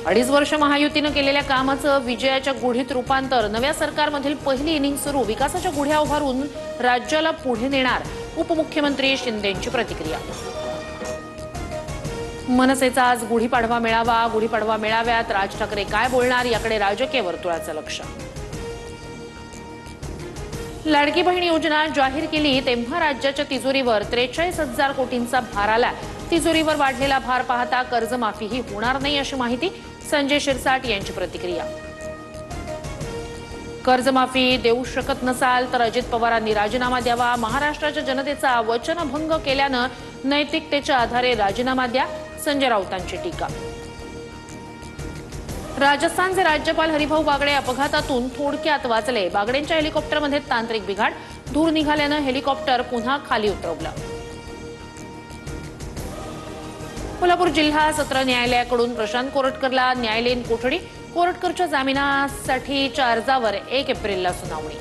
2.5 वर्ष महायुतीनं केलेल्या कामाचं विजयाच्या गुढीत रूपांतर. नव्या सरकारमधील पहिली इनिंग सुरू. विकासाच्या गुढ्या उभारून राज्याला पुढे नेणार. उपमुख्यमंत्री शिंदेंची प्रतिक्रिया. मनसेचा आज गुढीपाडवा मेळावा. गुढीपाडवा मेळाव्यात राज ठाकरे काय बोलणार याकडे राजकीय वर्तुळाचं लक्ष. लाडकी बहीण योजना जाहीर केली तेव्हा राज्याच्या तिजोरीवर 43,000 कोटींचा भार आला. तिजोरीवर वाढलेला भार पाहता कर्जमाफीही होणार नाही अशी माहिती. संजय शिरसाट यांची प्रतिक्रिया. कर्जमाफी देऊ शकत नसाल तर अजित पवारांनी राजीनामा द्यावा. महाराष्ट्राच्या जनतेचा वचनभंग केल्यानं नैतिकतेच्या आधारे राजीनामा द्या. संजय राऊतांची टीका. राजस्थानचे राज्यपाल हरिभाऊ बागडे अपघातातून थोडक्यात वाचले. बागडेंच्या हेलिकॉप्टरमध्ये तांत्रिक बिघाड. धूर निघाल्यानं हेलिकॉप्टर पुन्हा खाली उतरवलं. कोल्हापूर जिल्हा सत्र न्यायालयाकडून प्रशांत कोरटकरला न्यायालयीन कोठडी. कोरटकरच्या जामिनासाठीच्या अर्जावर 1 एप्रिलला सुनावणी.